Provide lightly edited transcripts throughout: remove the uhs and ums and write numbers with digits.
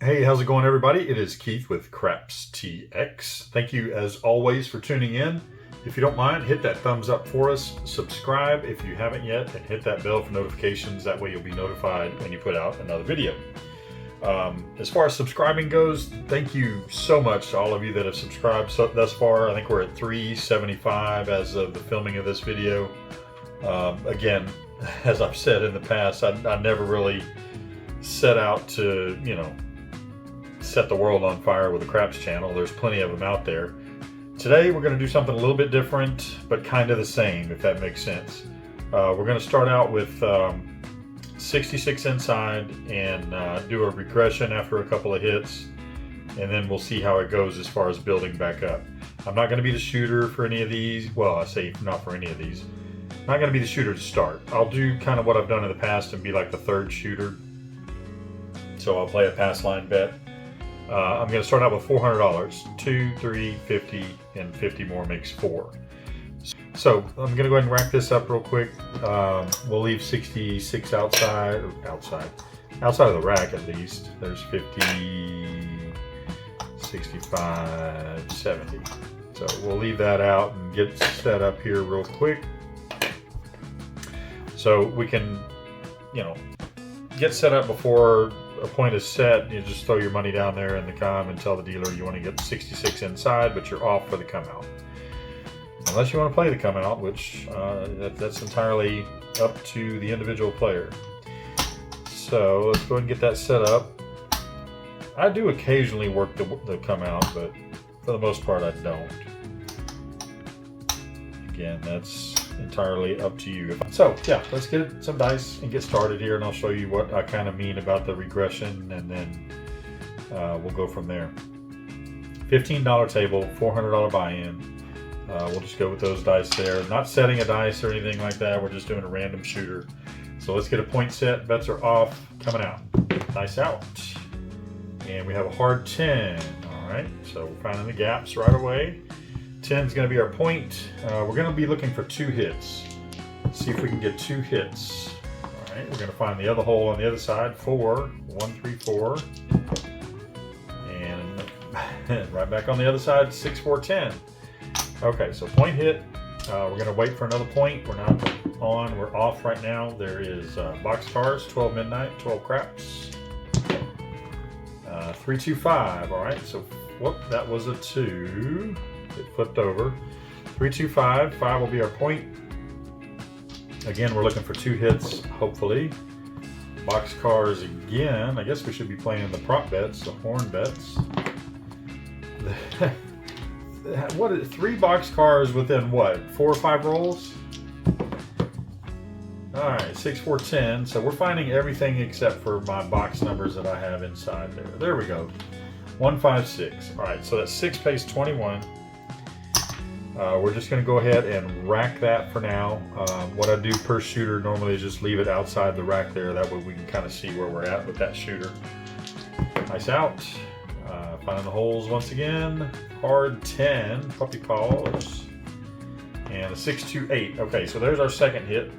Hey, how's it going, everybody? It is Keith with Craps TX. Thank you, as always, for tuning in. If you don't mind, hit that thumbs up for us. Subscribe if you haven't yet, and hit that bell for notifications. That way you'll be notified when you put out another video. As far as subscribing goes, thank you so much to all of you that have subscribed thus far. I think we're at 375 as of the filming of this video. Again, as I've said in the past, I never really set out to, set the world on fire with a craps channel. There's plenty of them out there. Today we're going to do something a little bit different, but kind of the same, if that makes sense. We're going to start out with 66 inside and do a regression after a couple of hits, and then we'll see how it goes as far as building back up. I'm not going to be the shooter for any of these. Well, I say not for any of these. I'm not going to be the shooter to start. I'll do kind of what I've done in the past and be like the third shooter. So I'll play a pass line bet. I'm going to start out with $400. 2, 3, 50, and 50 more makes 4. So I'm going to go ahead and rack this up real quick. We'll leave 66 outside of the rack at least. There's 50, 65, 70. So we'll leave that out and get set up here real quick. So we can, get set up before a point is set. You just throw your money down there in the com and tell the dealer you want to get 66 inside, but you're off for the come out. Unless you want to play the come out, which that's entirely up to the individual player. So let's go ahead and get that set up. I do occasionally work the come out, but for the most part I don't. Again, that's entirely up to you. So yeah, let's get some dice and get started here, and I'll show you what I kind of mean about the regression, and then we'll go from there. $15 table, $400 buy-in. We'll just go with those dice there. Not setting a dice or anything like that. We're just doing a random shooter. So let's get a point set. Bets are off. Coming out. Dice out. And we have a hard 10. All right. So we're finding the gaps right away. 10 is going to be our point. We're going to be looking for 2 hits. Let's see if we can get 2 hits. All right. We're going to find the other hole on the other side. 4. 1, 3, 4. And right back on the other side. 6, 4, 10. Okay, so point hit. We're going to wait for another point. We're not on, we're off right now. There is box cars, 12 midnight, 12 craps. 3, 2, 5. All right, so whoop, that was a 2. It flipped over. 3, 2, 5. 5 will be our point. Again, we're looking for 2 hits, hopefully. Box cars again. I guess we should be playing the prop bets, the horn bets. What is 3 box cars within what, 4 or 5 rolls? All right, 6, 4, 10. So we're finding everything except for my box numbers that I have inside there. There we go. 1, 5, 6. All right, so that's 6 pays 21. We're just going to go ahead and rack that for now. What I do per shooter normally is just leave it outside the rack there. That way we can kind of see where we're at with that shooter. Nice out. Finding the holes once again. Hard 10, puppy paws, and a 6, 2, 8. Okay, so there's our second hit.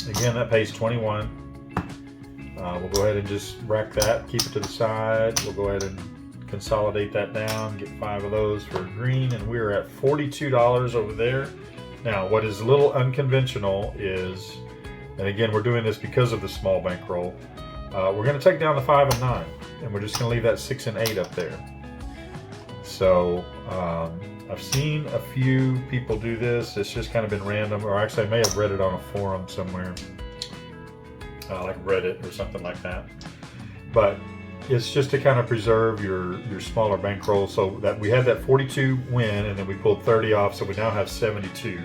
Again, that pays 21. We'll go ahead and just rack that, keep it to the side. We'll go ahead and consolidate that down, get 5 of those for green, and we're at $42 over there. Now, what is a little unconventional is, and again, we're doing this because of the small bankroll, we're going to take down the 5 and 9, and we're just going to leave that 6 and 8 up there. So I've seen a few people do this. It's just kind of been random, or actually I may have read it on a forum somewhere, like Reddit or something like that. But it's just to kind of preserve your smaller bankroll. So that we had that 42 win, and then we pulled 30 off, so we now have 72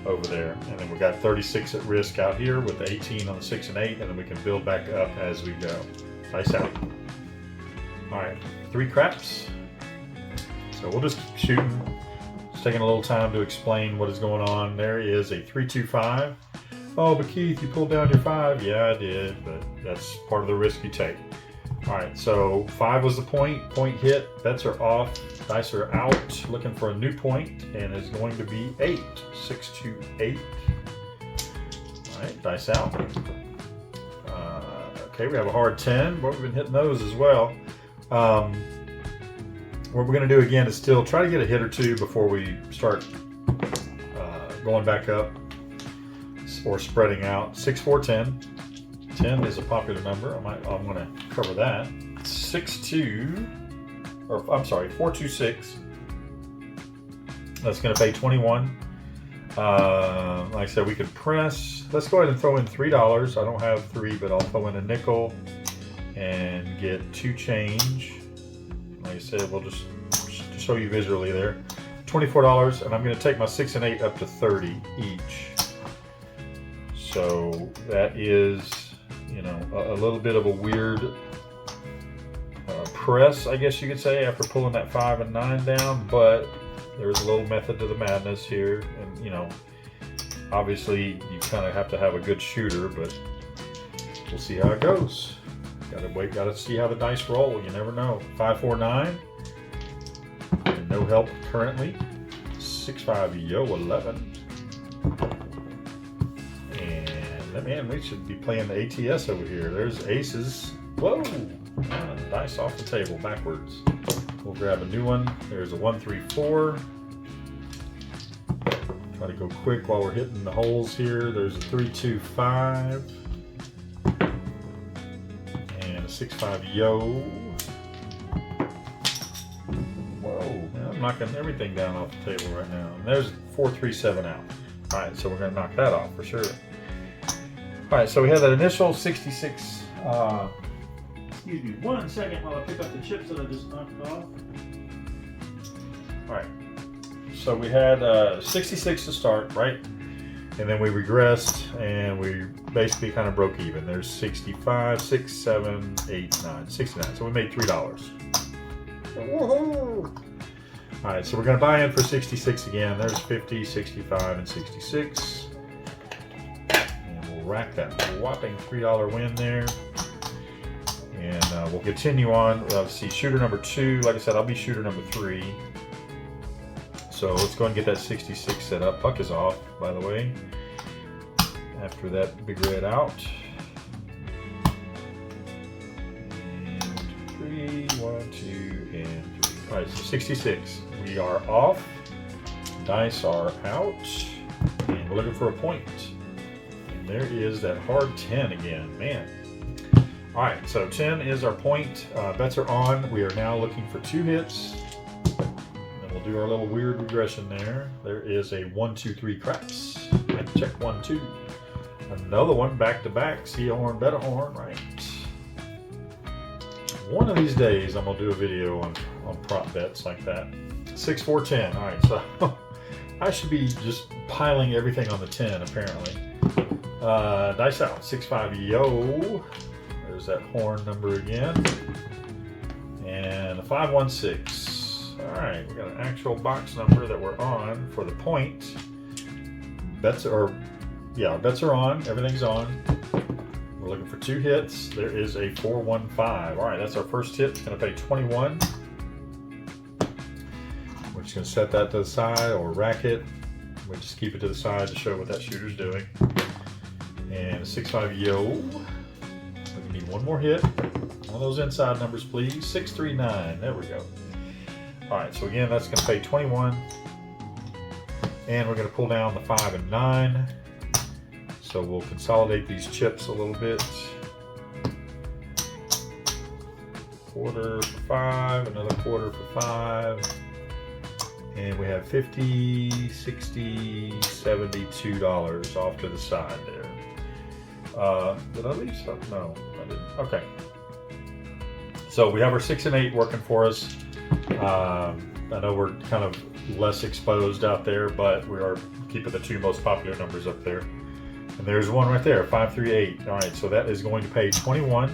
over there, and then we got 36 at risk out here with the 18 on the 6 and 8, and then we can build back up as we go. Nice out. All right, 3 craps. So we'll just keep shooting. It's taking a little time to explain what is going on. There is a 3, 2, 5. Oh, but Keith, you pulled down your 5. Yeah, I did, but that's part of the risk you take. All right, so 5 was the point. Point hit. Bets are off. Dice are out. Looking for a new point, and it's going to be 8. 6, 2, 8. All right, dice out. Okay, we have a hard 10, but we've been hitting those as well. What we're going to do again is still try to get a hit or two before we start going back up or spreading out. 6, 4, 10. 10 is a popular number. I'm going to cover that. 6, 2, or I'm sorry, 4, 2, 6. That's going to pay 21. Like I said, we could press. Let's go ahead and throw in $3. I don't have 3, but I'll throw in a nickel and get 2 change. Like I said, we'll just show you visually there. $24, and I'm going to take my 6 and 8 up to 30 each. So that is, you know, a little bit of a weird press, I guess you could say, after pulling that 5 and 9 down, but there's a little method to the madness here, and you know, obviously you kind of have to have a good shooter, but we'll see how it goes. Gotta see how the dice roll. You never know. 5, 4, 9. And no help currently. 6, 5, yo, 11. And man, we should be playing the ATS over here. There's aces. Whoa! Dice off the table backwards. We'll grab a new one. There's a 1, 3, 4. Try to go quick while we're hitting the holes here. There's a 3, 2, 5. And a 6, 5, yo. Whoa, man, I'm knocking everything down off the table right now. And there's 4, 3, 7 out. All right, so we're gonna knock that off for sure. All right, so we have that initial 66. Excuse me 1 second while I pick up the chips that I just knocked off. All right, so we had 66 to start, right? And then we regressed and we basically kind of broke even. There's 65, 6, 7, 8, 9, 69. So we made $3. Woohoo! All right, so we're gonna buy in for 66 again. There's 50, 65, and 66. And we'll rack that whopping $3 win there. And we'll continue on. Let's see, shooter number 2. Like I said, I'll be shooter number 3. So let's go and get that 66 set up. Puck is off, by the way, after that big red out. And 3, 1, 2, and 3. All right, so 66. We are off. Dice are out. And we're looking for a point. And there is that hard 10 again, man. All right, so 10 is our point. Bets are on. We are now looking for 2 hits. And we'll do our little weird regression there. There is a 1, 2, 3 craps. And check 1, 2. Another one back to back. See a horn, bet a horn, right? One of these days, I'm gonna do a video on prop bets like that. 6, 4, 10. All right, so I should be just piling everything on the 10 apparently. Dice out. 6, 5, yo. There's that horn number again. And a 5, 1, 6. All right, we got an actual box number that we're on for the point. Bets are on. Everything's on. We're looking for 2 hits. There is a 4, 1, 5. All right, that's our first hit. It's going to pay 21. We're just going to set that to the side or rack it. We just keep it to the side to show what that shooter's doing. And a 6, 5, yo. We need one more hit. One of those inside numbers, please. 6, 3, 9. There we go. All right, so again, that's going to pay 21. And we're going to pull down the 5 and 9. So we'll consolidate these chips a little bit. Quarter for 5, another quarter for 5. And we have $50, $60, $72 off to the side there. Did I leave something? No, I didn't. Okay. So we have our 6 and 8 working for us. I know we're kind of less exposed out there, but we are keeping the 2 most popular numbers up there. And there's one right there, 5, 3, 8. All right, so that is going to pay 21.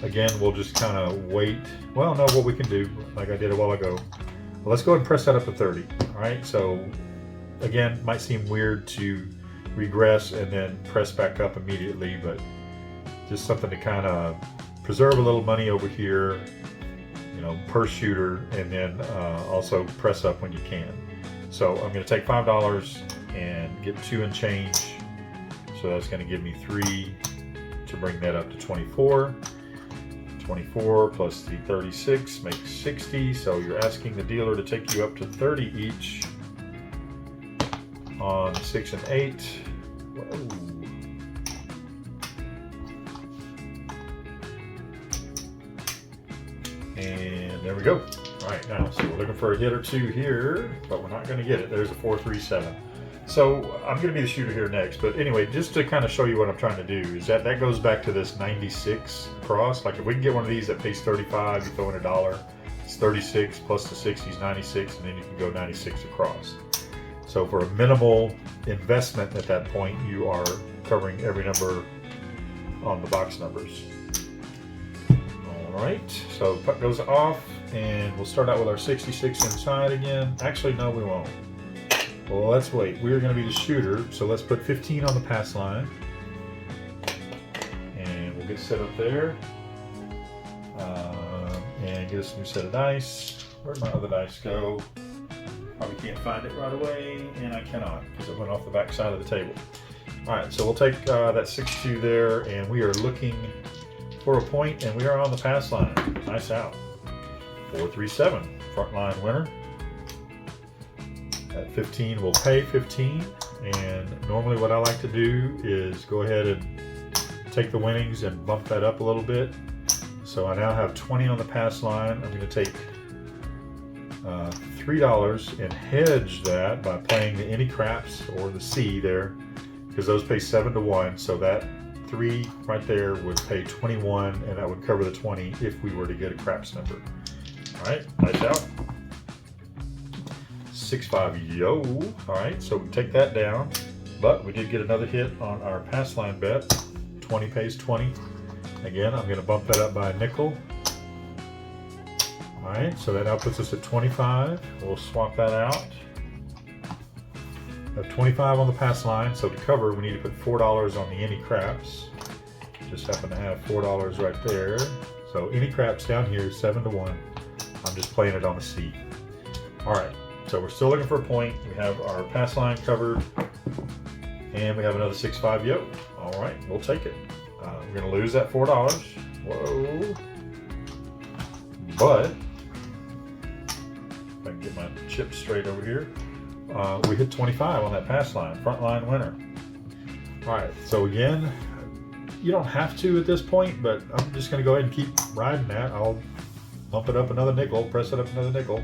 Again, we'll just kind of wait. Well, no, what we can do, like I did a while ago. Well, let's go ahead and press that up to 30. All right, so again, might seem weird to regress and then press back up immediately, but just something to kind of preserve a little money over here, you know, per shooter, and then also press up when you can. So I'm going to take $5 and get 2 and change. So that's going to give me 3, to bring that up to 24. 24 plus the 36 makes 60, so you're asking the dealer to take you up to 30 each on 6 and 8. Whoa. And there we go. All right, now, so we're looking for a hit or two here, but we're not going to get it. There's a 4-3-7. So I'm going to be the shooter here next, but anyway, just to kind of show you what I'm trying to do is that goes back to this 96 across. Like if we can get one of these that pays 35, you throw in $1, it's 36 plus the 60 is 96, and then you can go 96 across. So for a minimal investment at that point, you are covering every number on the box numbers. All right, so puck goes off, and we'll start out with our 66 inside again. Actually, no, we won't. Well, let's wait. We're going to be the shooter, so let's put 15 on the pass line. And we'll get set up there. And get us a new set of dice. Where'd my other dice go? Probably can't find it right away, and I cannot because it went off the back side of the table. All right, so we'll take that 6-2 there, and we are looking for a point, and we are on the pass line. Nice out. 4-3-7, front line winner. At 15, we'll pay 15, and normally what I like to do is go ahead and take the winnings and bump that up a little bit. So I now have 20 on the pass line. I'm going to take $3 and hedge that by playing the any craps or the C there, because those pay 7-1. So that 3 right there would pay 21, and that would cover the 20 if we were to get a craps number. All right, nice out. 6-5, yo. All right, so we take that down, but we did get another hit on our pass line bet. 20 pays 20. Again, I'm going to bump that up by a nickel. All right, so that now puts us at 25. We'll swap that out. We have 25 on the pass line, so to cover, we need to put $4 on the any craps. Just happen to have $4 right there. So any craps down here, 7-1. I'm just playing it on a C. All right. So we're still looking for a point. We have our pass line covered, and we have another 6-5 yo. All right, we'll take it. We're going to lose that $4. Whoa. But, if I can get my chips straight over here, we hit 25 on that pass line, front line winner. All right, so again, you don't have to at this point, but I'm just going to go ahead and keep riding that. I'll bump it up another nickel, press it up another nickel.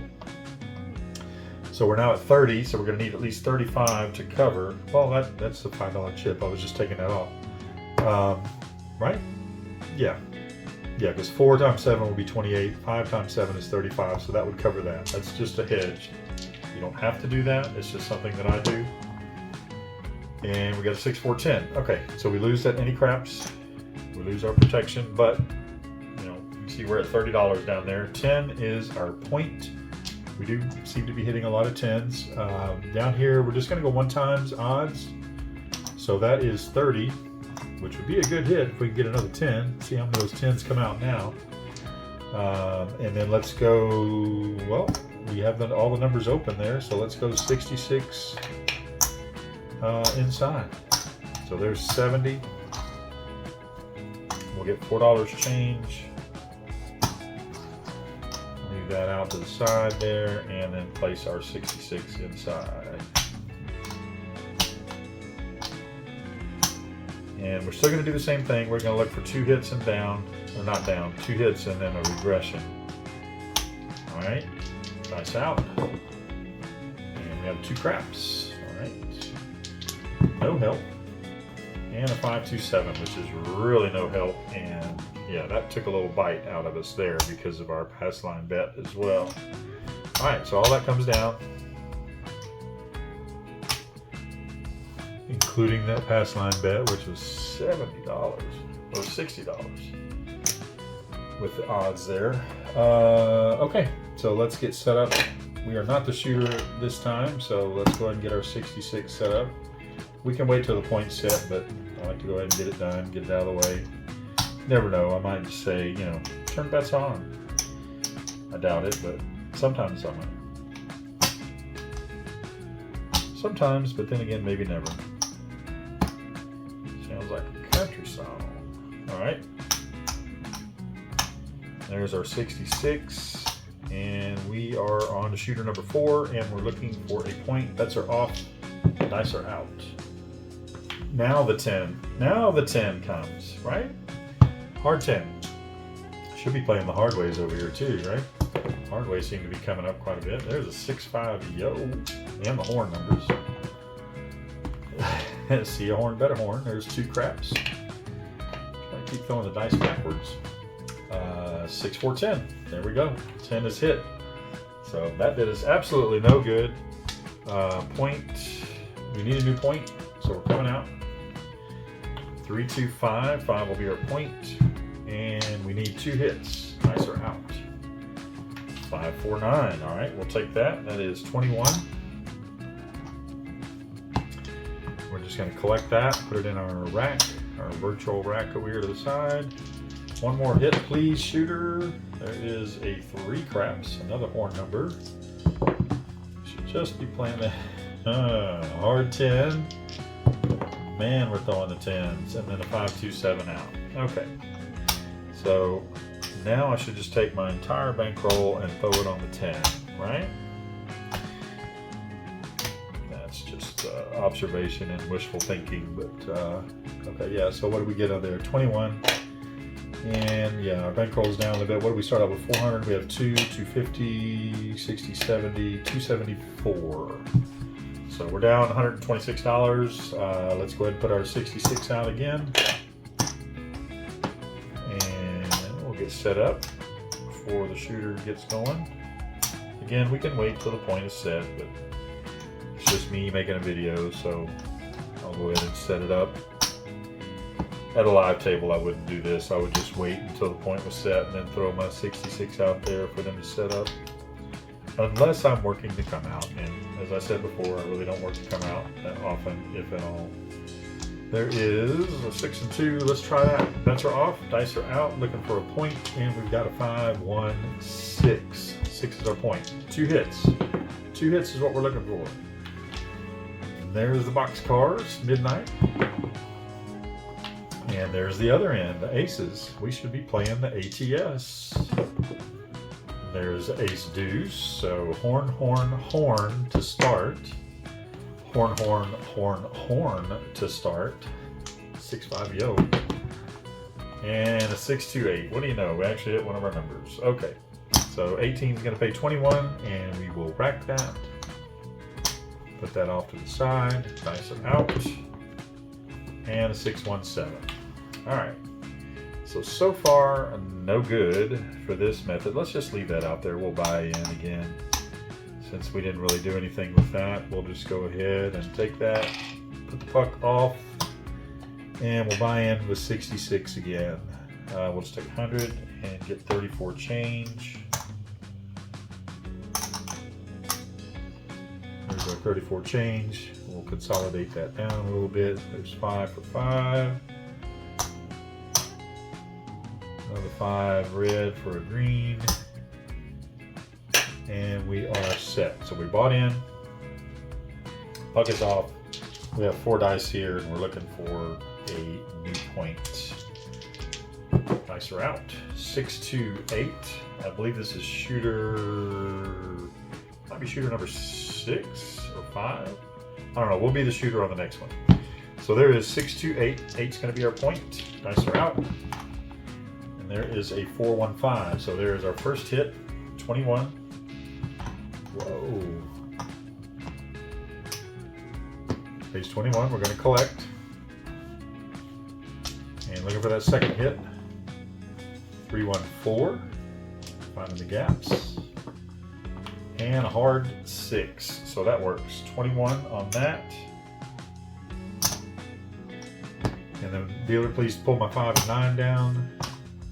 So we're now at 30, so we're going to need at least 35 to cover. Well, that's the $5 chip. I was just taking that off. Right? Yeah. Yeah, because 4 times 7 will be 28. 5 times 7 is 35, so that would cover that. That's just a hedge. You don't have to do that. It's just something that I do. And we got a 6-4-10. Okay, so we lose that any craps. We lose our protection, but you know, you can see we're at $30 down there. 10 is our point. We do seem to be hitting a lot of 10s. Down here, we're just going to go 1 times odds. So that is 30, which would be a good hit if we can get another 10. See how many of those 10s come out now. And then let's go, well, we have all the numbers open there. So let's go 66 inside. So there's 70. We'll get $4 change. Move that out to the side there, and then place our 66 inside. And we're still going to do the same thing. We're going to look for 2 hits and down, or not down, 2 hits and then a regression. All right, dice out. And we have 2 craps. All right, no help. And a 5-2-7, which is really no help. And yeah, that took a little bite out of us there because of our pass line bet as well. All right, so all that comes down, including that pass line bet, which was $70 or $60 with the odds there. Okay, so let's get set up. We are not the shooter this time, so let's go ahead and get our 66 set up. We can wait till the point's set, but I like to go ahead and get it done, get it out of the way. Never know, I might just say, you know, turn bets on. I doubt it, but sometimes I might. Sometimes, but then again, maybe never. Sounds like a country song. All right. There's our 66. And we are on to shooter number 4, and we're looking for a point. Bets are off, dice are out. Now the 10. Now the 10 comes, right? Hard 10. Should be playing the hard ways over here too, right? Hard ways seem to be coming up quite a bit. There's a 6-5 yo, and the horn numbers. See a horn, bet a horn. There's 2 craps. Try to keep throwing the dice backwards. 6, 4, 10. There we go. 10 is hit. So that bid is absolutely no good. Point. We need a new point, so we're coming out. 3, 2, 5. 5 will be our point, and we need 2 hits. Dice are out. 5, 4, 9. All right, we'll take that. That is 21. We're just going to collect that, put it in our rack, our virtual rack over here to the side. 1 more hit, please, shooter. There is a 3 craps, another horn number. Should just be playing the hard 10. Man, we're throwing the 10s, and then a 5, 2, 7 out. Okay, so now I should just take my entire bankroll and throw it on the 10, right? That's just observation and wishful thinking, but okay, yeah. So what do we get on there? 21. And yeah, our bankroll's down a little bit. What do we start out with? 400. We have 2, 250, 60, 70, 274. So we're down $126. Let's go ahead and put our 66 out again. And we'll get set up before the shooter gets going. Again, we can wait till the point is set, but it's just me making a video, so I'll go ahead and set it up. At a live table, I wouldn't do this. I would just wait until the point was set and then throw my 66 out there for them to set up. Unless I'm working to come out. And as I said before, I really don't work to come out that often, if at all. There is a 6 and 2. Let's try that. Bets are off, dice are out, looking for a point, and we've got a 5, 1, 6. 6 is our point. 2 hits. 2 hits is what we're looking for. And there's the box cars, midnight. And there's the other end, the aces. We should be playing the ATS. There's ace deuce, so horn, horn, horn to start. Horn, horn, horn, horn to start. 6, 5 yo. And a 6, 2, 8. What do you know? We actually hit one of our numbers. Okay, so 18 is going to pay 21, and we will rack that. Put that off to the side. Dice it out. And a 6, 1, 7. All right, so far no good for this method. Let's just leave that out there. We'll buy in again. Since we didn't really do anything with that, we'll just go ahead and take that, put the puck off, and we'll buy in with 66 again. We'll just take 100 and get 34 change. There's our 34 change. We'll consolidate that down a little bit. There's 5 for 5. Another 5 red for a green. And we are set. So we bought in. Puck is off. We have 4 dice here, and we're looking for a new point. Dice are out. 6, 2, 8. I believe this is shooter. Might be shooter number 6 or 5. I don't know. We'll be the shooter on the next one. So there is 6, 2, 8. 8's going to be our point. Dice are out. And there is a 4, 1, 5. So there is our first hit. 21. Whoa. Page 21. We're going to collect. And looking for that second hit. 3, 1, 4. Finding the gaps. And a hard 6. So that works. 21 on that. And then dealer, please pull my 5 and 9 down.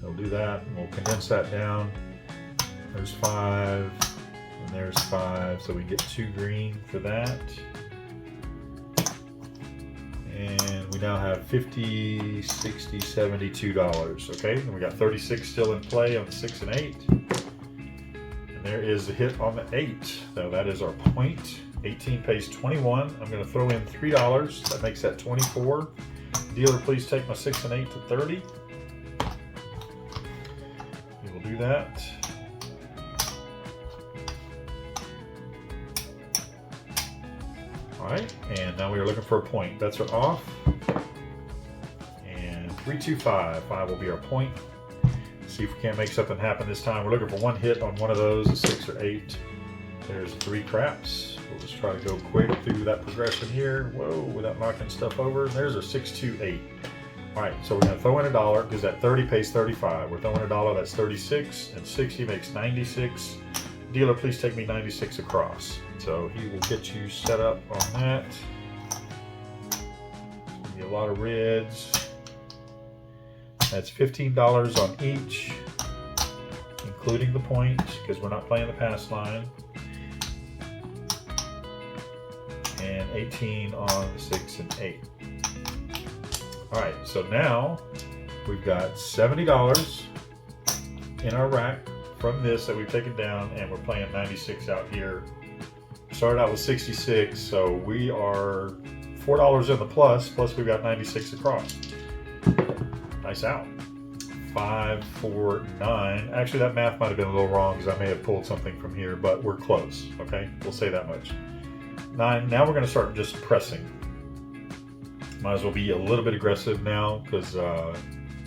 They'll do that. And we'll condense that down. There's 5. And there's 5. So we get 2 green for that. And we now have $50, $60, $72. Okay, and we got 36 still in play on the 6 and 8. And there is the hit on the 8. So that is our point. 18 pays 21. I'm going to throw in $3. That makes that 24. Dealer, please take my 6 and 8 to 30. do that. All right, and now we are looking for a point. Bets are off. And 3, 2, 5. 5 will be our point. See if we can't make something happen this time. We're looking for one hit on one of those, a 6 or 8. There's 3 craps. We'll just try to go quick through that progression here. Whoa, without knocking stuff over. There's a 6, 2, 8. All right, so we're gonna throw in $1 because that 30 pays 35. We're throwing $1, that's 36, and 60 makes 96. Dealer, please take me 96 across. So he will get you set up on that. It's gonna be a lot of reds. That's $15 on each, including the point, because we're not playing the pass line. And 18 on 6 and 8. All right, so now we've got $70 in our rack from this that we've taken down, and we're playing 96 out here. Started out with 66, so we are $4 in the plus we've got 96 across. Nice out. 5, 4, 9. Actually, that math might have been a little wrong because I may have pulled something from here, but we're close, okay? We'll say that much. 9, now we're gonna start just pressing. Might as well be a little bit aggressive now because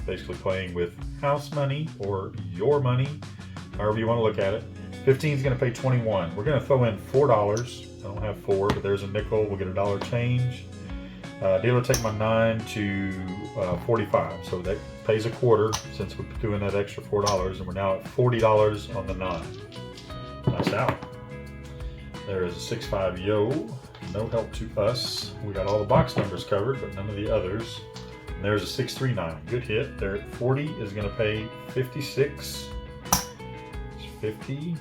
basically playing with house money or your money, however you want to look at it. 15 is going to pay 21. We're going to throw in $4. I don't have 4, but there's a nickel. We'll get $1 change. Dealer, take my 9 to 45. So that pays a quarter since we're doing that extra $4, and we're now at $40 on the 9. Nice out. There is a 6-5 yo. No help to us. We got all the box numbers covered, but none of the others. And there's a 6-3-9. Good hit. There at 40 is going to pay 56. It's 50.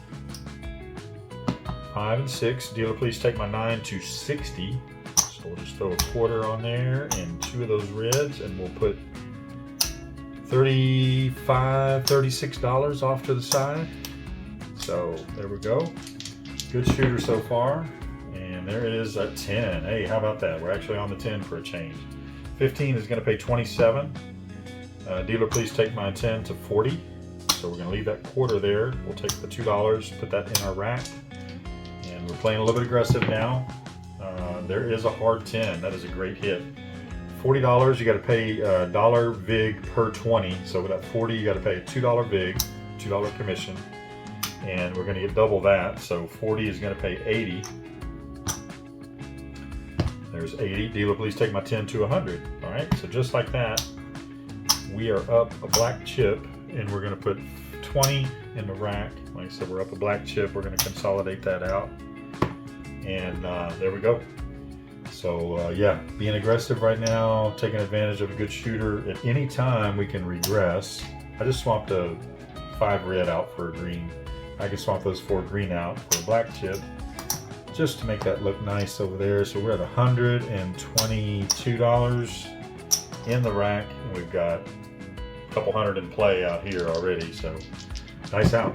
5 and 6. Dealer, please take my 9 to 60. So we'll just throw a quarter on there and 2 of those reds, and we'll put $35, $36 off to the side. So there we go. Good shooter so far. And there it is at 10. Hey, how about that? We're actually on the 10 for a change. 15 is going to pay 27. Dealer, please take my 10 to 40. So we're going to leave that quarter there. We'll take the $2, put that in our rack. And we're playing a little bit aggressive now. There is a hard 10. That is a great hit. $40, you got to pay $1 vig per 20. So with that 40, you got to pay a $2 vig, $2 commission. And we're going to get double that. So 40 is going to pay 80. There's 80. Dealer, please take my 10 to 100. All right, so just like that, we are up a black chip, and we're going to put 20 in the rack. Like I said, we're up a black chip. We're going to consolidate that out, and there we go. So yeah, being aggressive right now, taking advantage of a good shooter. At any time, we can regress. I just swapped a 5 red out for a green. I can swap those 4 green out for a black chip, just to make that look nice over there. So we're at $122 in the rack, and we've got a couple hundred in play out here already. So nice out.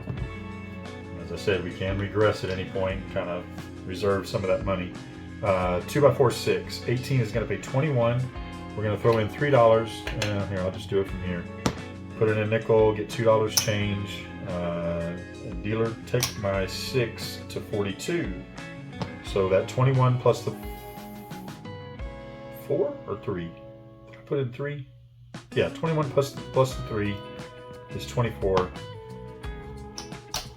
As I said, we can regress at any point, kind of reserve some of that money. 2x4 6. 18 is going to pay 21. We're going to throw in $3. Here, I'll just do it from here. Put in a nickel, get $2 change. Dealer, take my 6 to 42. So that 21 plus the 4 or 3? Did I put in 3? Yeah, 21 plus the 3 is 24.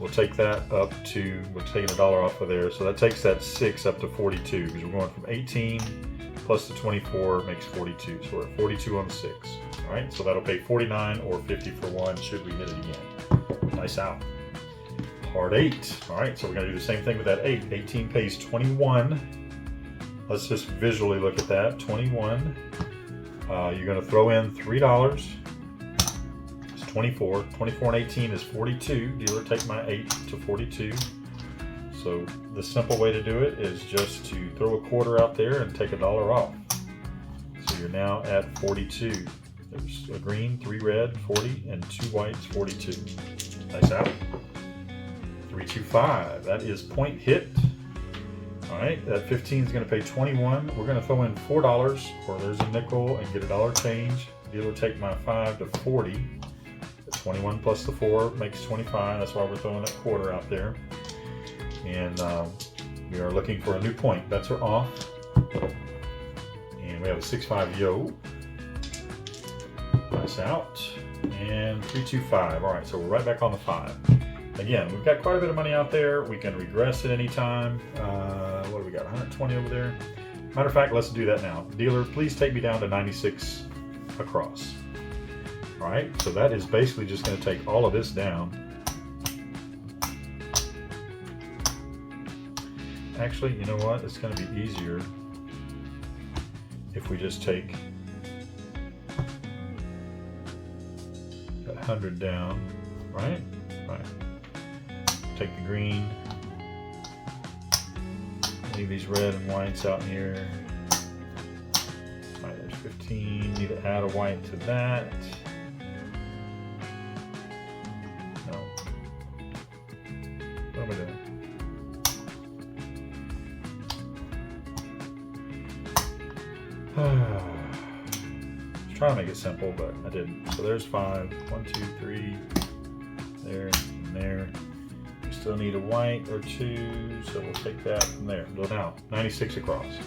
We'll take that up to, we're taking $1 off of there. So that takes that 6 up to 42, because we're going from 18 plus the 24 makes 42. So we're at 42 on the 6. All right, so that'll pay 49 or 50 for 1 should we hit it again. Nice out. Hard 8. All right, so we're going to do the same thing with that 8. 18 pays 21. Let's just visually look at that. 21. You're going to throw in $3. It's 24. 24 and 18 is 42. Dealer, take my 8 to 42. So the simple way to do it is just to throw a quarter out there and take $1 off. So you're now at 42. There's a green, 3 red, 40, and 2 whites, 42. Nice out. 325. That is point hit. All right, that 15 is going to pay 21. We're going to throw in $4, or there's a nickel, and get $1 change. Dealer, take my 5 to 40. 21 plus the 4 makes 25. That's why we're throwing that quarter out there. And we are looking for a new point. Bets are off. And we have a 6-5 yo. Nice out. And 3-2-5. All right, so we're right back on the 5. Again, we've got quite a bit of money out there. We can regress at any time. What do we got? 120 over there. Matter of fact, let's do that now. Dealer, please take me down to 96 across. All right, so that is basically just going to take all of this down. Actually, you know what? It's going to be easier if we just take that 100 down, right? Right. Take the green. Leave these red and whites out here. All right, there's 15. Need to add a white to that. No. What am I doing? Just trying to make it simple, but I didn't. So there's 5. 1, 2, 3. There and there. We still need a white or 2, so we'll take that from there. So now 96 across.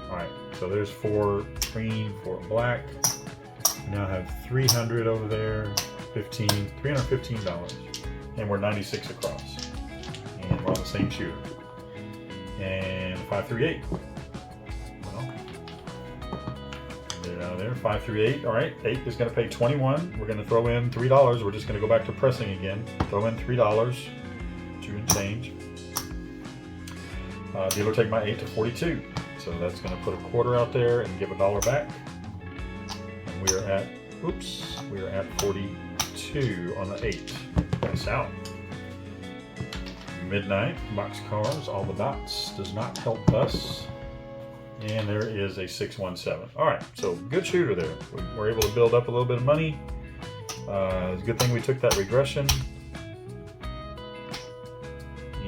All right, so there's 4 green, 4 black. We now have 300 over there. $315, and we're 96 across. And we're on the same shooter. And 5-3-8. Out there, 5-3-8. All right, 8 is going to pay 21. We're going to throw in $3. We're just going to go back to pressing again. Throw in $3, 2 and change. Dealer take my 8 to 42. So that's going to put a quarter out there and give $1 back. And we are at, oops, we are at 42 on the 8. Nice out. Midnight, boxcars, all the dots does not help us. And there is a 6-1-7. All right, so good shooter there. We were able to build up a little bit of money. It's a good thing we took that regression.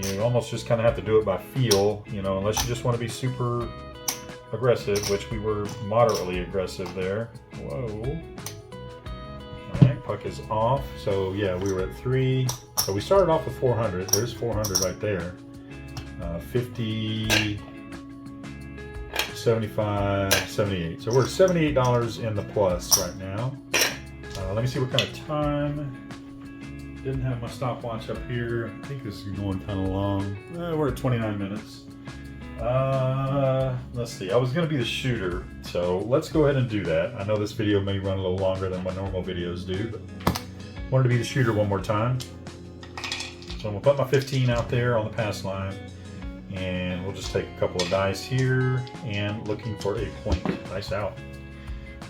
You almost just kind of have to do it by feel, you know, unless you just want to be super aggressive, which we were moderately aggressive there. Whoa. All right, puck is off. So yeah, we were at 3. So we started off with 400. There's 400 right there. 50. 75, 78. So we're $78 in the plus right now. Let me see what kind of time. Didn't have my stopwatch up here. I think this is going kind of long. We're at 29 minutes. Let's see. I was going to be the shooter, so let's go ahead and do that. I know this video may run a little longer than my normal videos do, but wanted to be the shooter one more time. So I'm going to put my 15 out there on the pass line. And we'll just take a couple of dice here and looking for a point. Nice out.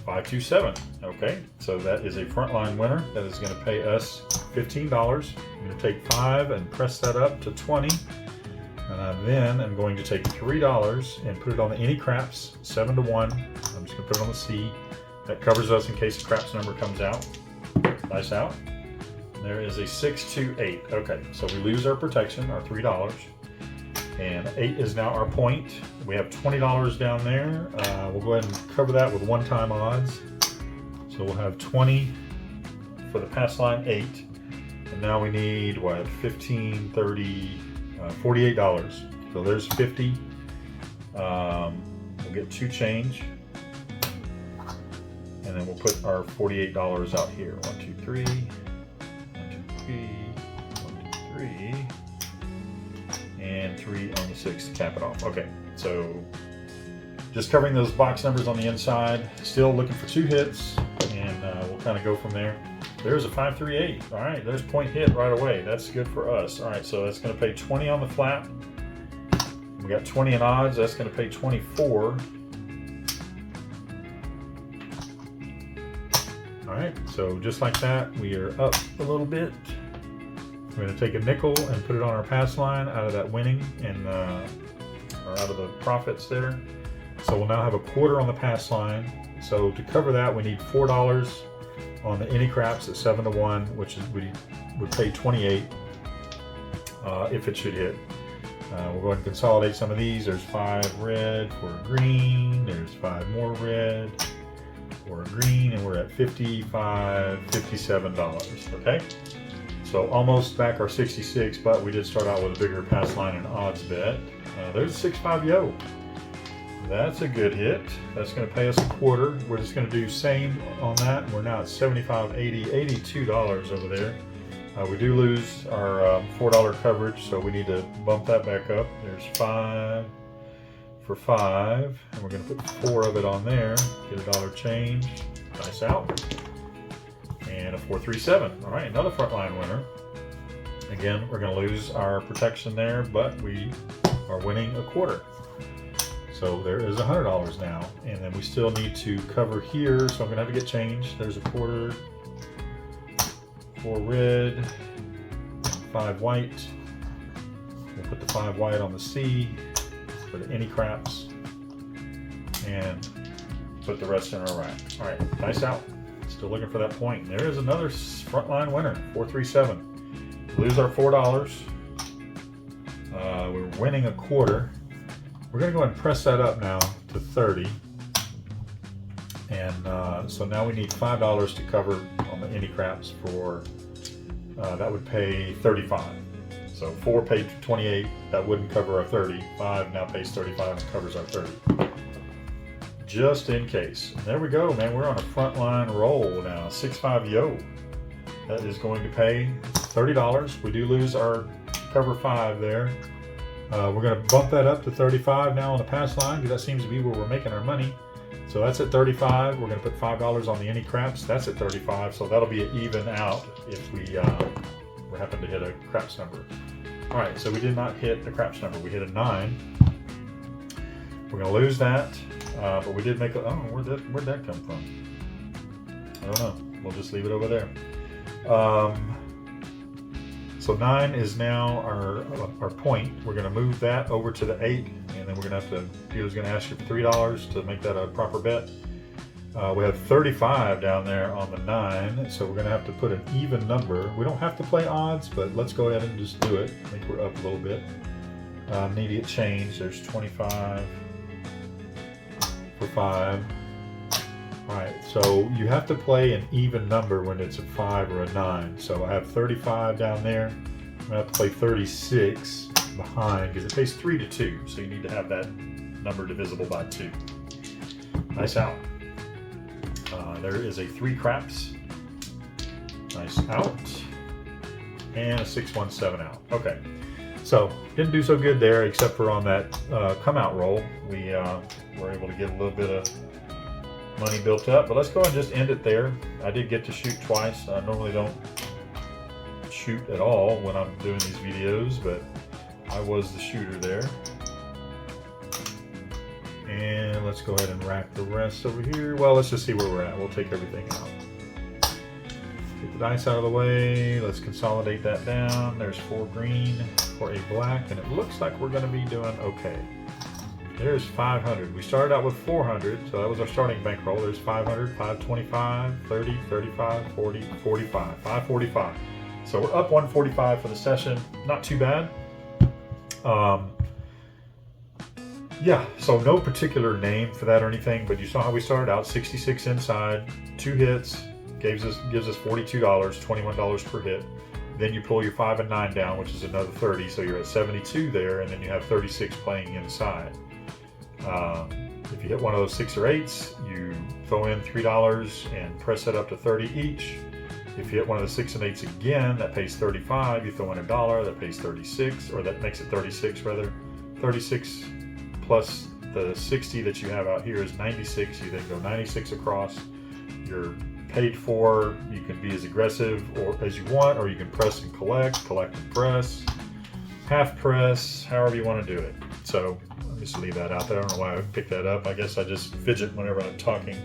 5-2-7. Okay, so that is a frontline winner. That is going to pay us $15. I'm going to take 5 and press that up to 20. And then I'm going to take $3 and put it on the any craps, 7-1. I'm just going to put it on the C. That covers us in case the craps number comes out. Nice out. There is a 6-2-8. Okay, so we lose our protection, our $3. And 8 is now our point. We have $20 down there. We'll go ahead and cover that with one-time odds. So we'll have 20 for the pass line, 8. And now we need, what, 15, 30, $48. So there's 50. We'll get 2 change. And then we'll put our $48 out here. 1, 2, 3. 1, 2, 3. 1, 2, 3. And 3 on the 6 to cap it off. Okay, so just covering those box numbers on the inside. Still looking for 2 hits, and we'll kind of go from there. There's a 5-3-8. All right, there's point hit right away. That's good for us. All right, so that's going to pay 20 on the flap. We got 20 in odds. That's going to pay 24. All right, so just like that, we are up a little bit. We're going to take a nickel and put it on our pass line out of that winning and or out of the profits there. So we'll now have a quarter on the pass line. So to cover that, we need $4 on the any craps at 7-1, which is we would pay 28 if it should hit. We'll go ahead and consolidate some of these. There's 5 red for green. There's 5 more red. or green, and we're at $55, $57, okay? So almost back our 66, but we did start out with a bigger pass line and odds bet. There's a 6-5 yo. That's a good hit. That's going to pay us a quarter. We're just going to do same on that. We're now at $75, $80, $82 over there. We do lose our $4 coverage, so we need to bump that back up. There's 5 for 5, and we're going to put 4 of it on there. Get a dollar change. Nice out. And a 4-3-7. All right, another front line winner. Again, we're going to lose our protection there, but we are winning a quarter. So there is $100 now, and then we still need to cover here, so I'm going to have to get change. There's a quarter, 4 red, 5 white. We'll put the 5 white on the C for the any craps, and put the rest in our rack. All right, nice out. Still looking for that point. There is another frontline winner, 4-3-7. Lose our $4. We're winning a quarter. We're going to go ahead and press that up now to 30. And so now we need $5 to cover on the any craps for, that would pay 35. So 4 paid 28, that wouldn't cover our 30. 5 now pays 35 and covers our 30. Just in case. And there we go, man. We're on a frontline roll now. 6-5 yo. That is going to pay $30. We do lose our cover 5 there. We're going to bump that up to 35 now on the pass line, because that seems to be where we're making our money. So that's at 35. We're going to put $5 on the any craps. That's at 35. So that'll be an even out if we happen to hit a craps number. All right, so we did not hit the craps number. We hit a 9. We're going to lose that, but we did make a, oh, where'd that come from? I don't know. We'll just leave it over there. So 9 is now our point. We're going to move that over to the 8, and then we're going to have to, dealer's going to ask you for $3 to make that a proper bet. We have 35 down there on the 9, so we're going to have to put an even number. We don't have to play odds, but let's go ahead and just do it. I think we're up a little bit. Immediate change, there's 25 for 5. All right, so you have to play an even number when it's a 5 or a 9. So I have 35 down there. I'm gonna have to play 36 behind because it pays 3 to 2. So you need to have that number divisible by 2. Nice out. There is a 3 craps. Nice out. And a 6-1-7 out. Okay, so didn't do so good there, except for on that come out roll. We were able to get a little bit of money built up, but let's go and just end it there. I did get to shoot twice. I normally don't shoot at all when I'm doing these videos, but I was the shooter there. And let's go ahead and rack the rest over here. Well, let's just see where we're at. We'll take everything out. Get the dice out of the way. Let's consolidate that down. There's 4 green for a black, and it looks like we're going to be doing okay. There's 500. We started out with 400, so that was our starting bankroll. There's 500, 525, 30, 35, 40, 45, 545. So we're up 145 for the session. Not too bad. Yeah, so no particular name for that or anything, but you saw how we started out, 66 inside, 2 hits, gives us $42, $21 per hit. Then you pull your 5 and 9 down, which is another 30, so you're at 72 there, and then you have 36 playing inside. If you hit one of those 6 or 8s, you throw in $3 and press it up to 30 each. If you hit one of the 6 and 8s again, that pays 35. You throw in $1, that pays 36, or that makes it 36 rather. 36 plus the 60 that you have out here is 96. You then go 96 across. You're paid for. You can be as aggressive or as you want, or you can press and collect and press, half press, however you want to do it. So let me just leave that out there. I don't know why I picked that up. I guess I just fidget whenever I'm talking.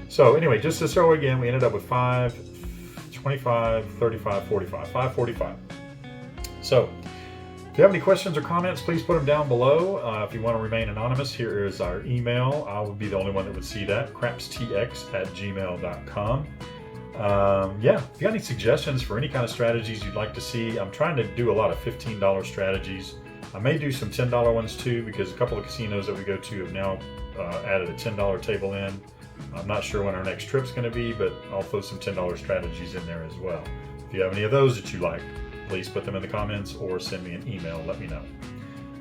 So anyway, just to throw again, we ended up with 5, 25, 35, 45, 545. So if you have any questions or comments, please put them down below. If you want to remain anonymous, here is our email. I would be the only one that would see that, crapstx@gmail.com. Yeah, if you got any suggestions for any kind of strategies you'd like to see, I'm trying to do a lot of $15 strategies. I may do some $10 ones too, because a couple of casinos that we go to have now added a $10 table in. I'm not sure when our next trip's going to be, but I'll throw some $10 strategies in there as well. If you have any of those that you like, please put them in the comments or send me an email. Let me know.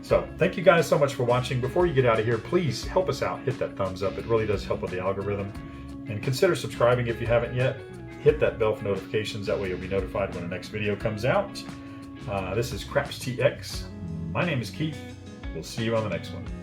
So thank you guys so much for watching. Before you get out of here, please help us out. Hit that thumbs up. It really does help with the algorithm. And consider subscribing if you haven't yet. Hit that bell for notifications. That way you'll be notified when the next video comes out. This is KnDFlips. My name is Keith. We'll see you on the next one.